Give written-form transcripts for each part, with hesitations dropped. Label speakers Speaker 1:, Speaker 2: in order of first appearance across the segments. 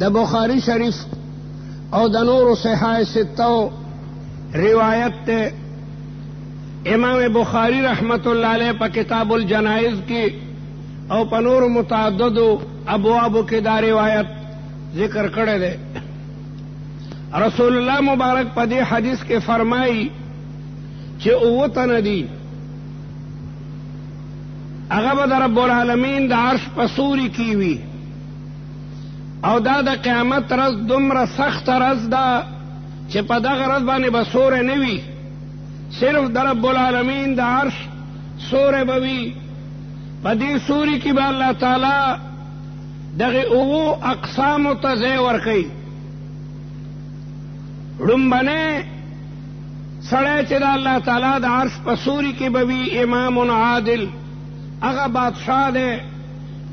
Speaker 1: د بخاری شریف او د نور صحاح ستو روایت تے امام بخاری رحمت اللہ علیہ پا کتاب الجنائز کی او پا نور متعدد ابواب کی دا روایت ذکر کرے دے. رسول اللہ مبارک پا دی حدیث کے فرمائی چی اوتن دی اغا دا رب العالمین دا عرش پا سوری کیوی او دا دا قیامت رز دمر سخت رز دا چی پا دا غرز بانی بسور نوی صرف دا رب العالمین دا عرش سور بوی پا دی سوری کی با اللہ تعالی دغی اوو اقسام تزے ورکی رنبنے سڑے چی دا اللہ تعالی دا عرش پا سوری کی بوی امام عادل اغا بادشاہ دے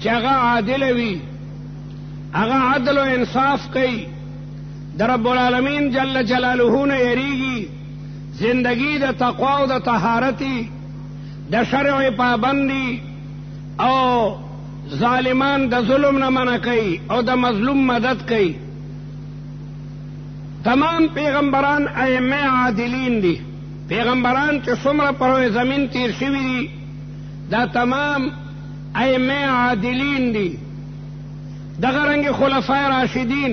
Speaker 1: چی اغا عادل وی اغا عدل و انصاف کئی دا رب العالمین جل جلالہ نے یریگی زندگی دا تقوی و دا طہارتی دا شرع پابندی او ظالمان دا ظلم نہ منع کئی او دا مظلوم مدد کئی. تمام پیغمبران ائمہ عادلین دی پیغمبران چی سمر پروی زمین تیر شوی دی دا تمام ائمہ عادلین دی. دغرنگ خلفاء راشدین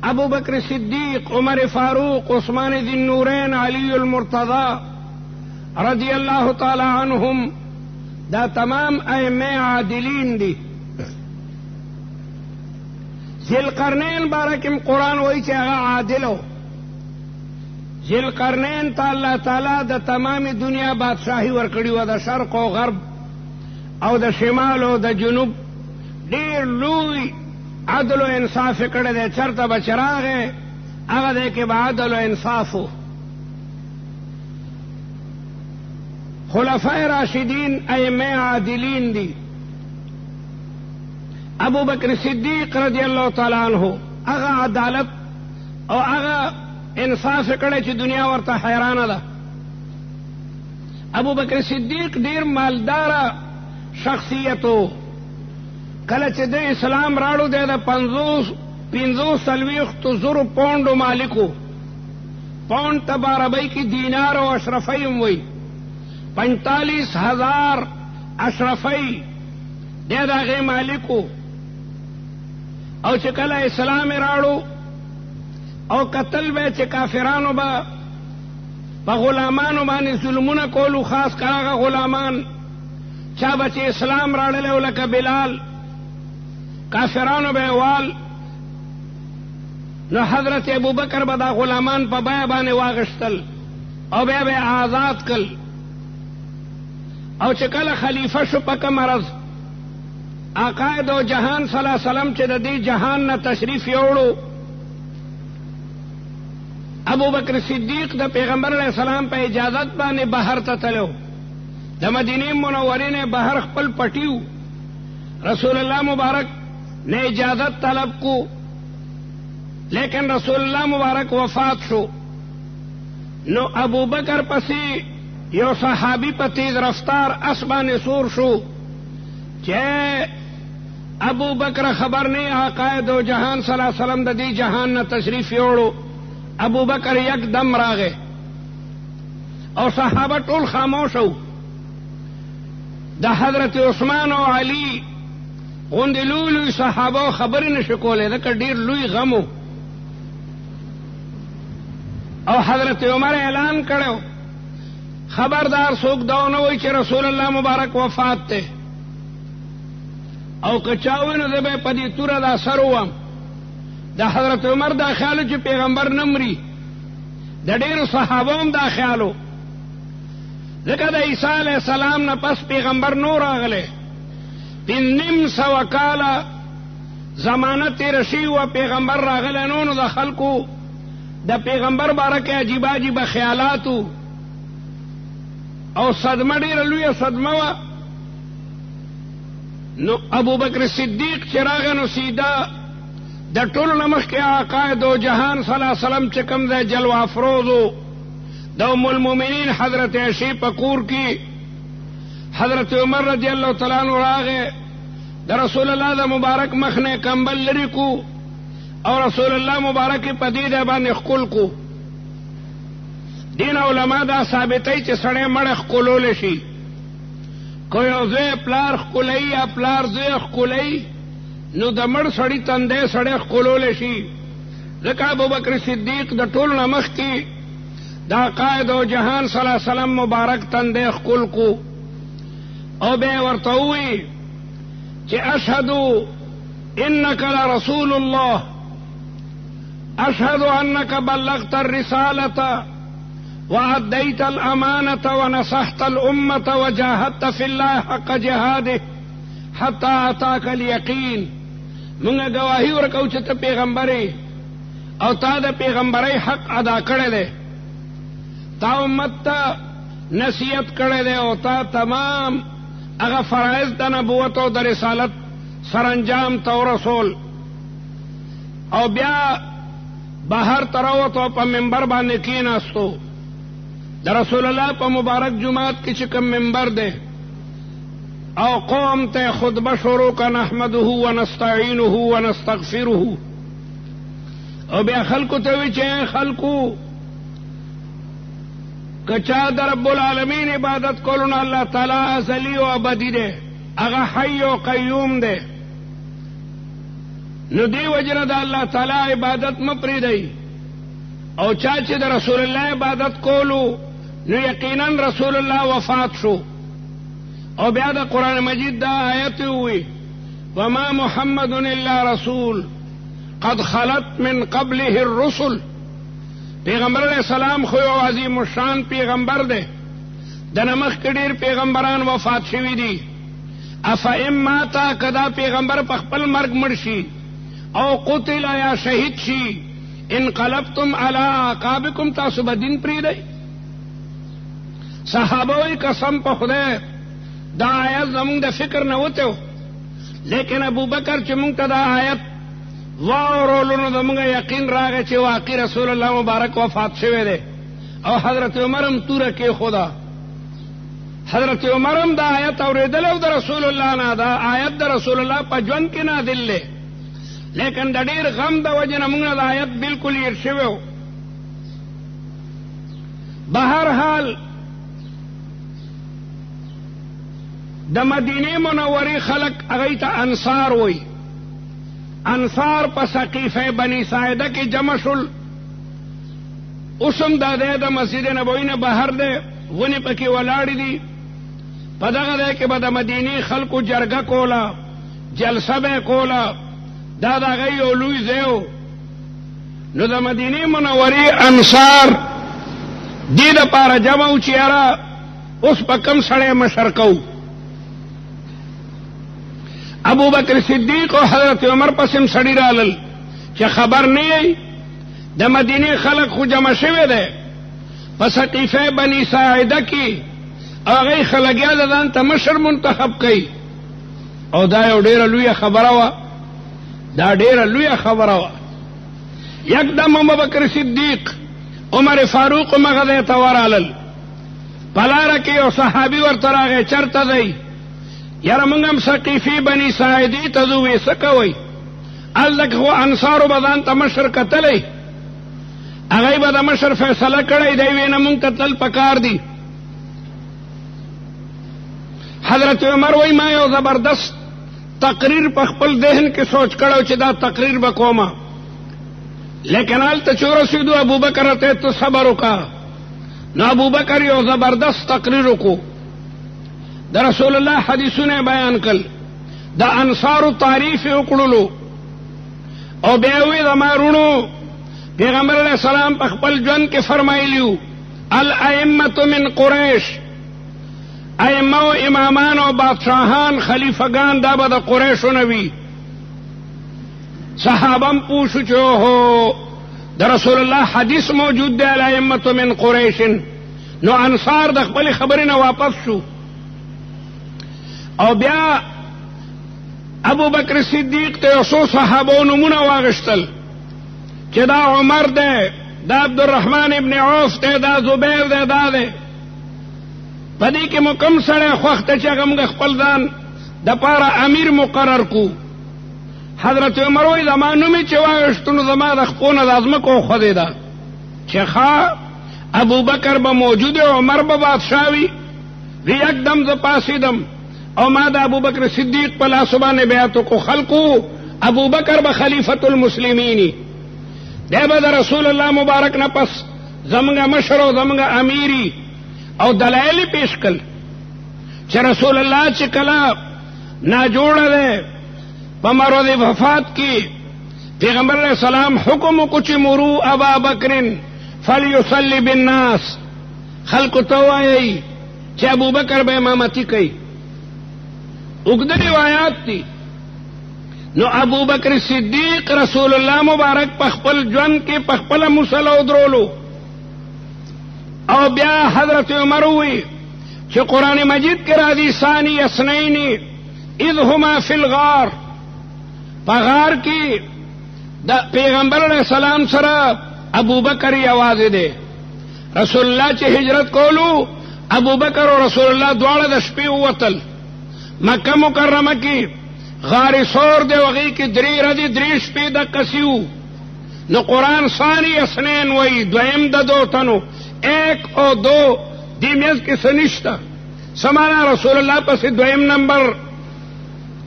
Speaker 1: ابو بکر صدیق عمر فاروق عثمان ذی النورین علی المرتضی رضی اللہ تعالی عنہم دا تمام ائمہ عادلین دی. ذی القرنین بارکم قرآن وئی چی اغا عادلو ذی القرنین تا اللہ تعالی دا تمام دنیا بادشاہی ورکڑی و دا شرق و غرب او دا شمال و دا جنوب دیر لوی عدل و انصاف کڑے دے چرتا بچراغے اگا دے کے با عدل و انصافو. خلفاء راشدین ائمہ عادلین دی. ابو بکر صدیق رضی اللہ تعالیٰ عنہ اگا عدالت او اگا انصاف کڑے چی دنیا ورطا حیران دا. ابو بکر صدیق دیر مالدارا شخصیتو کله چې د اسلام راړو دی د 550 زرو پونډو مالکو پونډ ته عربی کې دینار او اشرفی هم وی 45,000 اشرفی دی د هغې مالکو. او چې کله اسلام راړو او قتل به چې کافرانو به په غلامانو باندې ظلمونه کولو خاص کر هغه غلامان چا به چې اسلام راړلی و لکه بلال کافرانو بے وال نو حضرت ابو بکر بدا غلامان پا بیا بانے واغشتل او بیا بے آزاد کل. او چکل خلیفہ شو پک مرض آقائد و جہان صلی اللہ علیہ وسلم چی دا دی جہان نا تشریف یوڑو ابو بکر صدیق دا پیغمبر علیہ السلام پہ اجازت بانے بہر تتلو دا مدینی منورین بہر خپل پٹیو رسول اللہ مبارک نے اجازت طلب کو لیکن رسول اللہ مبارک وفات شو نو ابو بکر پسی یو صحابی پا تیز رفتار اسبان سور شو چے ابو بکر خبر نہیں آقائے دو جہان صلی اللہ علیہ وسلم دا دی جہان نا تشریف یوڑو. ابو بکر یک دم راگے اور صحابہ ٹول خاموش ہو. دا حضرت عثمان و علی غند لوی صحابه خبرې نشو کولای دا ډیر لوی غمو. او حضرت عمر اعلان کړو خبردار څوک دا نه وایي چې رسول الله مبارک وفات ته او کچاوینو د به پدې توره دا سروم. دا حضرت عمر دا خیال چې پیغمبر نمري د ډیرو صحابه هم دا خیالو ځکه د عیسی علیہ السلام نه پس پیغمبر نور راغله 500 کالا زمانہ تیر شی و پیغمبر راغله نو د خلکو د پیغمبر بارکه عجیب عجیب خیالاتو او صدمه ډیره لویه صدمه وا. نو ابو بکر صدیق چراغ نو سیدھا د ټولو نمخ کې عقاید و جهان صلی الله علیه وسلم چې کوم ځای جلوه افروزو د ام المؤمنین حضرت عائشہ پکور کی حضرت عمر رضی اللہ تعالیٰ عنہ راغے د رسول اللہ دا مبارک مخنے کمبل لری کو او رسول الله مبارک په دې باندې خپل کو. دین علما دا ثابتای چې سړی مړ خپلول شي، کو یو زوی پلار خپلای یا پلار زوی خپلای نو د مړ سړی تندې سړی خپلول شي. ځکه ابوبکر صدیق د ټول نمخ کې دا قائد او جهان صلی الله علیه وسلم مبارک تندې خپل کو او به ورته وی چې اشهد انک لرسول الله، اشهد انک بلغت الرسالة وأديت الأمانة ونصحت الأمة وجاهدت في الله حق جهاده حتى أتاك اليقين. منگا گواہی ورکو چې ته پیغمبري او تا د پیغمبري حق ادا کړی دی، تا امت ته نصیحت کړی دی او تا تمام هغه فرائض د نبوت او د رسالت سرانجام ته ورسول. او بیا بهر تراوت او په منبر باندې کېناستو. د رسول الله په مبارک جماعت کې چې کوم منبر دی او قوم ته خطبه شروع کړه، نحمده ونستعینه ونستغفره، او بیا خلکو ته وی چې خلکو کچا د رب العالمین عبادت کولو نه الله تعالی ازلی او ابدی دی، هغه حی او قیوم دی. نو دی وجنه د الله تعالی عبادت مپریدئ، او چا چې د رسول الله عبادت کولو نو یقینا رسول الله وفات شو. او بیا د قرآن مجید دا آیت ہوئی وما محمد الا رسول قد خلت من قبله الرسل. پیغمبر علیہ السلام خو یو عظیم الشان پیغمبر دی، د نمخ کې ډېر پیغمبران وفات شوي دي. افئن ماتا کدا پیغمبر په خپل مرګ مړ شي او قتل یا شهید شي انقلبتم علی اعقابکم، تاسو به دین پریږدئ. صحابه وی قسم په خدای دا آیت زمونږ د فکر نه وته، لیکن ابوبکر چې مونږ ته دا آیت واورولو نو زمونږ یقین راغی چې واقعي رسول الله مبارک وفات شوی دی. او حضرت عمر هم توره کې خدا، حضرت عمر هم دا آیت اورېدل او د رسول الله نه دا آیت د رسول الله په ژوند کې نازل دی، لیکن د ډېر غم د وجې نه مونږ د آیت بالکل هېر شوی و. بهرحال د مدینه منورې خلق هغوی ته انصار وی. انصار په سقیفه بنی ساعده کې جمع شول. اوس هم دا دی د مسجد نبوي نه بهر دی، ونې پکې ولاړې دي. په دغه ځای کې به د مدینې خلکو جرګه کوله، جلسه به یې کوله، دا د هغوی یو لوی ځای و. نو د مدینې منورې انصار دې دپاره جمع و چې یاره اوس په کوم سړی مشر کوو. ابو بکر صدیق او حضرت عمر پسم سړی رالل چې خبر نه یې د مدینه خلق خو جمع شوی دی په سقیفه بنی ساعده کې، هغه خلګیا د ځان ته مشر منتخب کړي. او دا یو ډیره لویه خبره وه، دا ډیره لویه خبره وه. یکدم ابو بکر صدیق عمر فاروق مغه ځای ته ورالل. په لاره کې یو صحابي ورته راغی، چرته دی؟ یاره موږ هم سقیفې بني ساعدې ته ځو. وی څه کوئ؟ هلته خو انصارو به ځان ته مشر کتلی، هغوی به د مشر فیصله کړی دی. وی نه مونږ ته تل پکار دي. حضرت عمر وی ما یو زبردست تقریر په خپل ذهن کې سوچ کړو چې دا تقریر به کومه، لیکن هلته چې ورسېدو ابوبکر ته ته صبر وکړه. نو ابوبکر یو زبردست تقریر وکړو، د رسول الله حدیثونه بیان کړل، د انصارو تعریف یې وکړلو. او بیا وی زما وروڼو پیغمبر علیہ السلام په خپل ژوند کې فرمایلیو الائمة من قریش، ائمه او امامان او بادشاهان خلیفګان دا به د قریشو نه وي. صحابه هم پوښو چې اوهو د رسول الله حدیث موجود دی الائمة من قریش. نو انصار د خپل خبرې نه واپس شو. او بیا ابو بکر صدیق ته یو څو صحابو نومونه واغشتل چې دا عمر دی، دا عبدالرحمن ابن عوف دی، دا زبیر دی، دا دی. په دې کې مو کوم سړی خوښ دی چې هغه موږ خپل ځان د پاره امیر مقرر کو؟ حضرت عمر وی زما نومې چې واغشتو نو زما د خپونه د ازمکو وخوځېده چې ښه ابو بکر به موجود عمر به بادشاه وي یکدم زه پاسېدم او ما د ابو بکر صدیق په لاسو باندې بیعت وکړو خلقو ابو بکر به خلیفة المسلمین دی به د رسول الله مبارک نه پس زمونږ مشر او زمونږ امیری او دلایل پیش کړل چې رسول الله چې کله ناجوړه دی په مرض وفات کې پیغمبر علیہ السلام حکم وکړو چې مرو ابا بکر فلیصلی بالناس خلقو ته وایي چې ابو بکر به امامتي کوي اوږده روایات دي نو ابو بکر صدیق رسول الله مبارک په خپل ژوند کې په خپله مصلی ودرولو او بیا حضرت عمر وی چې قرآن مجید کې راځي ثانی اثنین اذ هما فی الغار په غار کې د پیغمبر علیہ السلام سره ابو بکر یوازې دی رسول الله چې هجرت کولو ابو بکر او رسول الله دواړه د شپې ووتل مکه مکرمه کې غار سور دی وغی کې 3 ورځې 3 شپې د کسیو نو قرآن ثانی اثنین وی دویم د 2 تنو 1 او 2 دی میز کې سنشتہ سمانا رسول الله پس دویم نمبر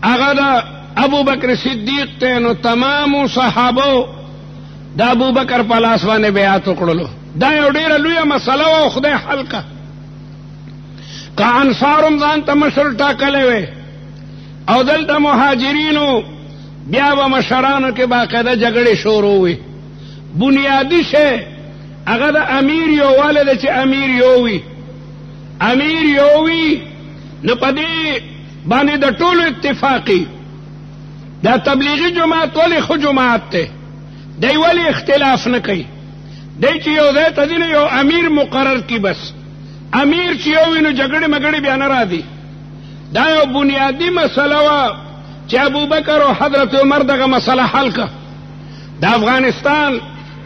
Speaker 1: هغه د ابو بکر صدیق ته نو تمام صحابه د ابو بکر په لاس باندې بیعت وکړلو دا یو ډیره لویه مسله و خدای حل کا که انصارم ځان ته مشر ټاکلی وی او دلته مهاجرینو بیا به مشرانو کې باقاعده جګړې شروع وي بنیادي شی هغه د امیر یووالی ده چې امیر یو وي نو په دې باندې د ټولو اتفاقي دا تبلیغي جماعت ولې ښه جماعت دی دی ولې اختلاف نه کوي دی چې یو ځای ته ځي نو یو امیر مقرر کی بس امیر چې یو وي نو جګړې مګړې بیا نه راځي دا یو بنیادی مسله وه چې ابو بکر او حضرت عمر دغه مسله حل کړه د افغانستان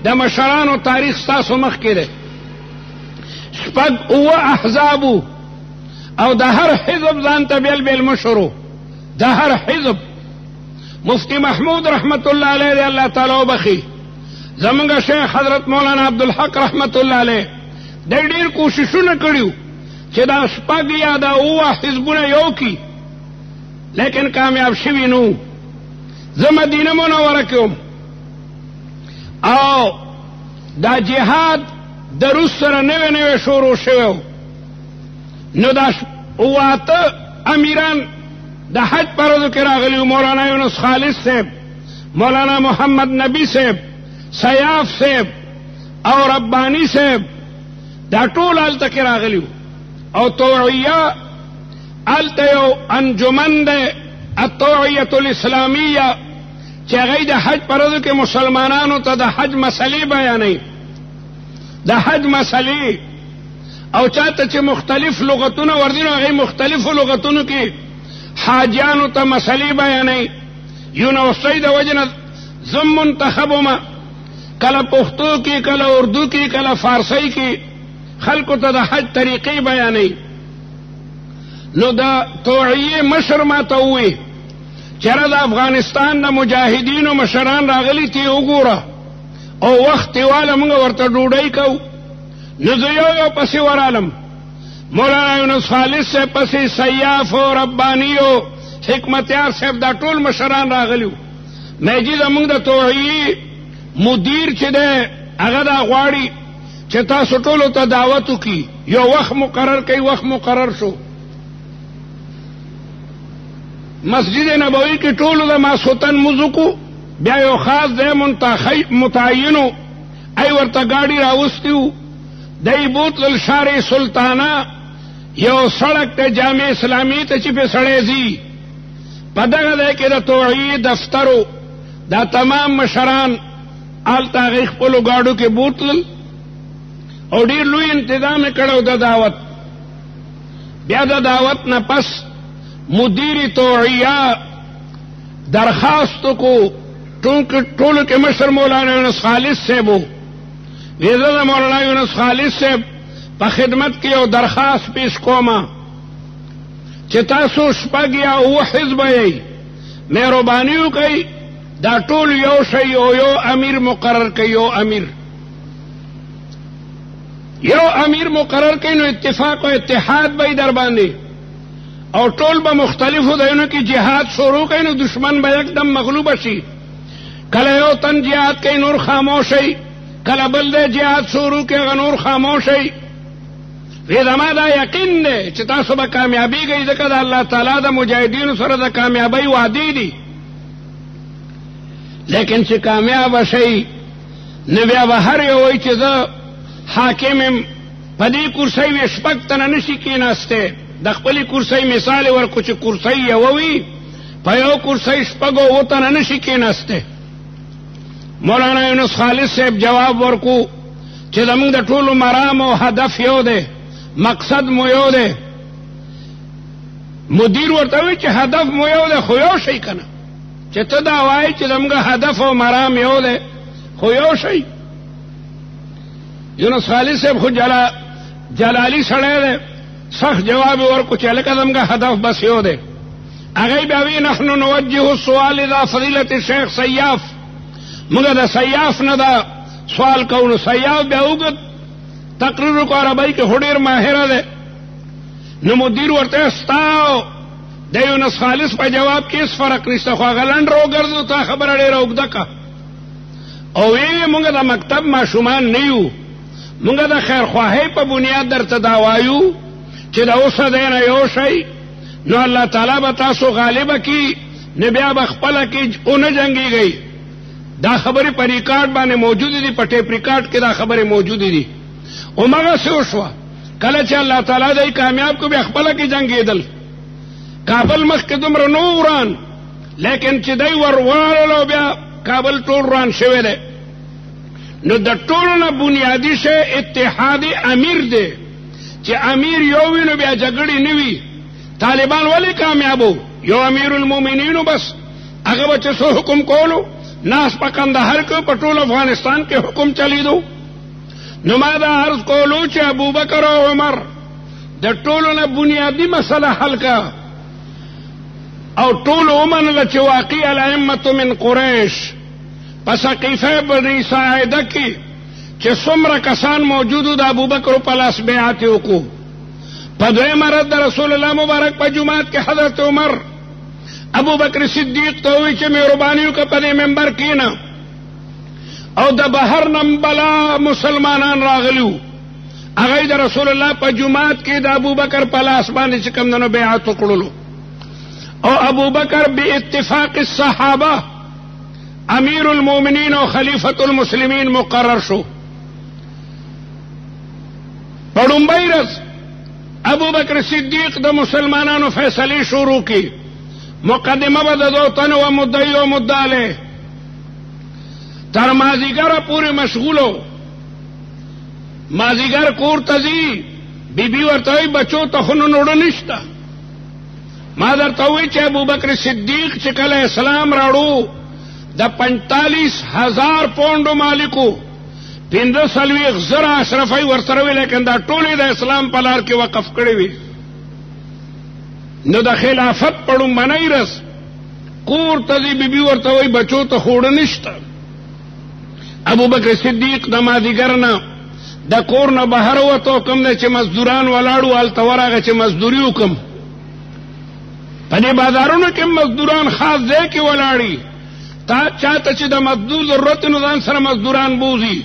Speaker 1: د مشرانو تاریخ ستاسو مخکې دی 6 احزابو او د هر حزب ځان ته بیل بیل مشرو د هر حزب مفتی محمود رحمت الله علیه دی الله تعالی وبخي زمونږ شیخ حضرت مولانا عبدالحق رحمت الله علیه دی ډېر کوششونه کړیو چې دا 6 یا دا 7 حزبونه یو کی لیکن کامیاب شوي نو زه مدینه منوره کې وم او دا جهاد د روس سره نوی شروع شوی نو دا 8 امیران د حج پر ورځو کې راغلي مولانا یونس خالص صاحب مولانا محمد نبی صاحب سیاف صاحب او ربانی صاحب دا ټول هلته کې راغلي او توعیه هلته یو انجمن دی التوعیة الاسلامیه چې هغوی د حج پر ورځو کې مسلمانانو ته د حج مسلې بیانوي د حج مسلې او چاته چې مختلف لغتونه ورځي نو هغوی مختلفو لغتونو کې حاجیانو ته مسلې بیانوي یونیورسټۍ د وجې نه زه منتخب ومه کله پښتو کې کله اردو کې کله فارسۍ کې خلکو ته د حج طریقې بیانوي نو د توعیې مشر ما ته ووی چېره د افغانستان د مجاهدینو مشران راغلي تی وګوره او وخت واله موږ ورته ډوډۍ کوو نو زه یو پسې ورالم مولانا یونس خالص صاحب پسې سیاف او ربانی او حکمتیار صاحب دا ټول مشران راغلي وو میجي زموږ د توعیې مدیر چې دی هغه دا غواړي چې تاسو ټولو ته دعوت وکړي یو وخت مقرر کوي وخت مقرر شو مسجد نبوي کې ټولو د ماسخوتن مونځ وکړو بیا یو خاص ځای متعینو ای ورته ګاډي راوستي وو دی بوتلل شارع سلطانه یو سړک ته جامع اسلامي ته چې پې سړی ځي په دغه ځای کې د توعیې دفترو دا تمام مشران هلته هغوی خپلو ګاډو کې بوتلل او ډېر لوی انتظام یې کړی د دعوت بیا د دعوت نه پس مدیر توعیه درخواست کو ټولو کې مشر مولانا یونس خالص صاحب و ویزه د مولانا یونس خالص صاحب په خدمت کې یو درخواست پیش کومه چې تاسو 6 یا 7 حزب یئ مهرباني وکئ دا ټول یو شی او یو امیر مقرر کوي. یو امیر مقرر کوي نو اتفاق او اتحاد به در باندې، او ټول به مختلفو ځایونو کې جهاد شروع کوي نو دشمن به یکدم مغلوب شي. کله یو تن جهاد کوي نور خاموش شي، کله بل دی جهاد شروع کوي هغه نور خاموش شي. وی زما دا یقین دی چې تاسو به کامیابیږئ، ځکه د الله تعالی د مجاهدینو سره د کامیابۍ وعدې دي. لیکن چې کامیاب شئ نو بیا به هر یو وایي چې زه حاکم یم، په دې کرسۍ وې شپږ تنه نشي کېناستی. د خپلې کرسۍ مثال ورکړو چې کرسۍ یوه وي، په یو کرسۍ شپږ او اووه تنه نشي کېناستی. مولانا یونس خالص صاحب جواب ورکو چې زموږ د ټولو مرام او هدف یو دی، مقصد مو یو دی. مدیر ورته وایي چې هدف مو یو دی خو یو شی که نه، چې ته دا وایي چې زموږ هدف او مرام یو دی خو یو شی. یونس خالص صاحب خو جلالی سړی دی، سخت جواب ورکو چې هلکه زموږ هدف بس یو دی. هغوی بیا وایي نحن نوجه السؤال الى فضیلة الشیخ سیاف، موږ د سیاف نه دا سوال کوو. نو سیاف بیا اوږد تقریر وکړو، عربۍ کې خو ډېر ماهره دی. نو مدیر ورته ستا د یونس خالص په جواب کې هېڅ فرق نشته، خو هغه لنډ راوګرځو، تا خبره ډېره اوږده که. او ویې موږ د مکتب ماشومان نه یو، موږ د خیرخواهۍ په بنیاد درته دا وایو چې د اوسه دی نه یو شی نو الله تعالی به تاسو غالبه کي، نه بیا به خپله کې ونه جنګېږئ. دا خبرې په ریکارډ باندې موجودې دي، په ټیپ ریکارډ کې دا خبرې موجودې دي. همغسې وشوه، کله چې الله تعالی دی کامیاب کو بیا خپله کې جنګېدل. کابل مخکې دومره نو وران، لیکن چې دی ورواړلو بیا کابل ټول وران شوی دی. نو د ټولو نه بنیادي شی اتحاد امیر دی، چې امیر یو وي نو بیا جګړې نه وي. طالبان ولې کامیابو؟ یو امیر المؤمنینو، بس هغه به چې څه حکم کولو، ناس په کندهار کې په ټول افغانستان کې حکم چلیدو. نو ما دا عرض کولو چې ابوبکر او عمر د ټولو نه بنیادي مسله حل کا، او ټول ومنله چې واقعي الائمة من قریش په سقیفه بني ساعده کې چې څومره کسان موجودو د ابوبکر په لاس بیعت یې وکړو. په دویمه ورځ د رسول الله مبارک په جومات کې حضرت عمر ابوبکر صدیق ته وایي چې مهرباني وکړه په دې منبر کښېنه. او د بهر نه بلا مسلمانان راغلي، هغوی د رسول الله په جومات کې د ابوبکر په لاس باندې چې کوم دنو بیعت وکړلو. او ابوبکر باتفاق الصحابه امیر المؤمنین او خلیفۃ المسلمین مقرر شو. په لومړۍ ورځ ابوبکر صدیق د مسلمانانو فیصلې شروع کړي. مقدمه به د دوه تنو و مدعي او مدعا علیه تر مازیګره پورې مشغولو. مازیګر کور ته ځي، بیبي ورته وایي بچو ته خو نن اوړه نشته. ما درته وایي چې ابوبکر صدیق چې کله اسلام راوړو د 45,000 پونډو مالکو، 45,000 اشرفۍ ورسره وي، لیکن دا ټولې د اسلام په لار کې وقف کړې وي. نو د خلافت په لومړنۍ ورځ کور ته ځي، بیبي ورته وایي بچو ته خو اوړه نشته. ابوبکر صدیق د مازدیګر نه د کور نه بهر ووتو، کوم دی چې مزدوران ولاړو هلته ورغه چې مزدوري وکړم. په دې بازارونو کې مزدوران خاص ځای کې ولاړي، تا چاته چې د مزدور ضرورت نو ځان سره مزدوران بوزي.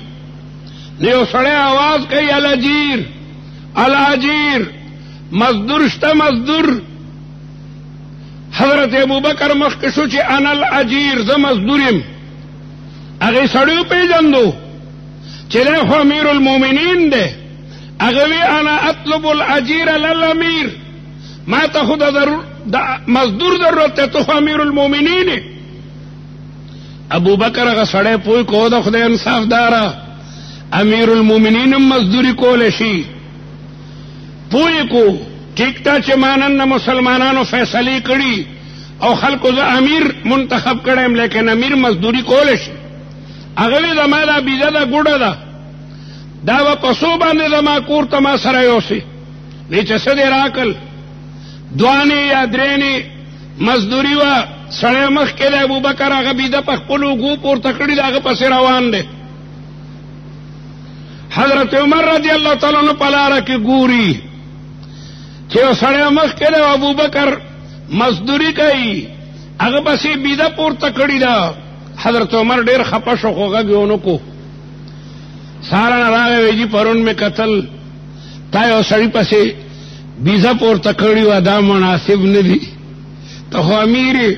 Speaker 1: نو یو سړی आवाज کوي الاجیر الاجیر، مزدور شته مزدور. حضرت ابوبکر مخکې شو چې انا الاجیر، زه مزدور یم. هغې سړی وپېژندو چې دی خو امیر المؤمنین دی. هغه وی انا اطلب الاجیر للامیر، ما ته خو د مزدور ضرورت دی، ته خو امیر المؤمنین یې. ابوبکر هغه سړی پوه کو د خدای انصاف داره، امیر المؤمنین هم مزدوري کولی شي. پوه کو ټیک ته چې ما نن مسلمانانو فیصلې کړي او خلکو زه امیر منتخب کړی یم، لیکن امیر مزدوري کولی شي. هغه وی زما دا بیزه ده، ګوډه ده، دا به په څو باندې زما کور ته ما سره یوسي. وی چې څه دې راکړل، دوانې یا درېنې مزدوري وه، سړی مخکې دی ابوبکر هغه بیده په خپلو اوږو پورته کړي د هغه پسې روان دی حضرت عمر رضی الله تعالی عنہ په لاره کې ګوري چې یو سړی مخکې دی ابوبکر مزدوري کوي هغه پسې بیده پورته کړي ده حضرت عمر ډېر خپه شو خو غږ یې ونه کو ساره نه راغی وایي جي پرون مې کتل تا یو سړي پسې بیزه پورته کړي وه دا مناسب نه دي ته خو امیر یې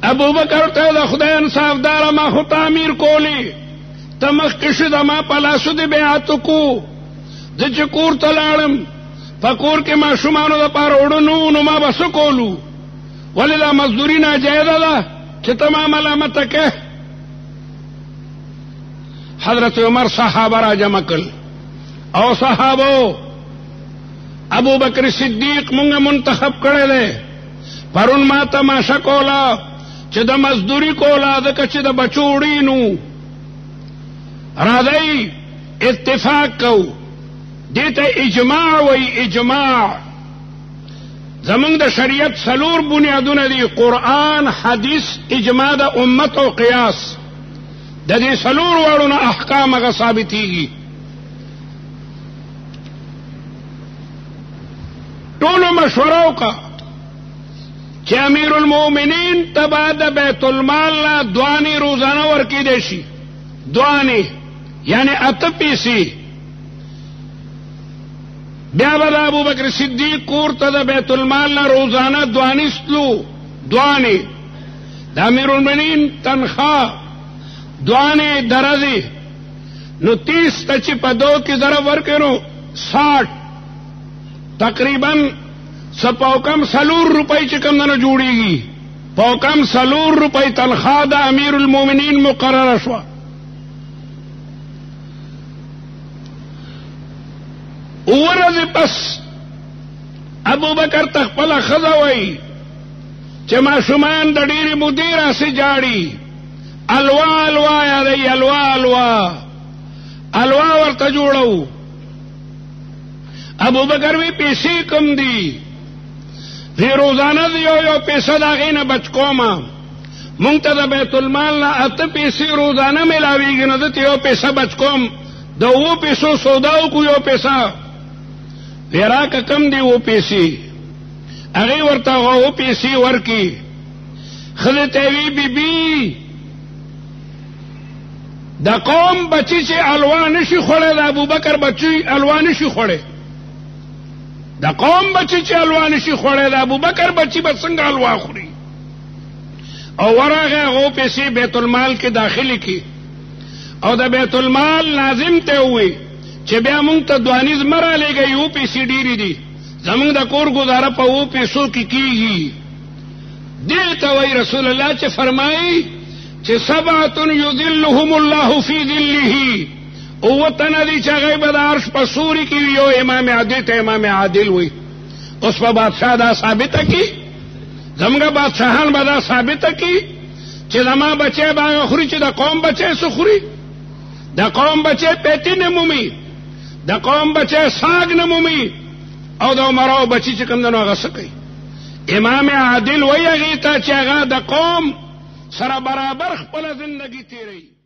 Speaker 1: ابوبکر ته د خدای انصاف داره ما خو ته امیر کولی ته مخکې شو د ما په لاسو دې بیعت وکړو زه چې کور ته لاړم په کور کې ماشومانو دپاره اوړه نه وو نو ما به څه کولو ولې دا مزدوري ناجایزه ده چې ته ما ملامته کې حضرت عمر صحابه را جمع کړل او صحابو ابو بکر صدیق مونږه منتخب کړی دی پرون ما تماشه کوله چې د مزدوري کوله ځکه چې د بچو وړي نو راځئ اتفاق کوو دې ته اجماع وایي اجماع زمونږ د شریعت څلور بنیادونه دي قرآن حدیث اجماع د امت او قیاس د دې څلور واړو نه احکام هغه ثابتېږي ټولو مشوره وکړه چې امیر المؤمنین ته به د بیت المال نه دوانې روزانه ورکېدی شي دوانې یعنی 8 پیسې بیا به د ابوبکر صدیق کور ته د بیت المال نه روزانه دوانې ستلو دوانې د امیر المؤمنین تنخواه دوانې درزې نو 30 ته چې په 2 کې ضرب ورکړې نو 60 تقریبا سپاوکم 4 روپۍ چې کوم نه جوړیږي پاوکم 4 روپۍ تنخواه د امیر المؤمنین مقرره شوه ورځې پس ابوبکر ته خپله ښځه وایي چې ماشومان د ډېرې مودې راسې جاړي الوا الوا یادوي الوا الوا الوا ورته جوړو ابوبکر وی پیسې کم دي وی روزانه دی یو پیسه د هغې نه بچ کومه مونږ ته د بیت المال نه 8 پیسې روزانه میلاویږي نو دته یو پیسه بچ کوم د 2 پیسو سودا وکړو یو پیسه وی راکه کم دی 2 پیسې هغې ورته 2 پیسې ورکړي ښځې ته وی بیبي د قوم بچی چې الوا نشي خوړی د ابوبکر بچی الوا نشي خوړی د قوم بچی چې الوا نشي خوړی د ابوبکر بچی به څنګه الوا خوري او ورغه هغو پیسې بیت المال کې داخلي کړي او د بیت المال ناظم ته ووایي چې بیا مونږ ته دوانیز مه رالیږئ 2 پیسې ډېرې دي زمونږ د کور ګزاره په 2 پیسو کې کېږي دې ته وایي رسول الله چې فرمایي چې 7 یذلهم الله فی ذله 9 تنه دي چې هغوی به د عرش په سوري کې وي یو امام عادل ته امام عادل وي اوس په بادشاه دا ثابته کړي زموږ بادشاهان به دا ثابته کړي چې زما بچی به هغه خوري چې د قوم بچی څه خوري د قوم بچی پیټي نه مومي د قوم بچی ساګ نه مومي او د عمراو بچی چې کوم دی نو هغه څه کوي امام عادل وایي هغې ته چې هغه د قوم سره برابر خپله زندګي تیروي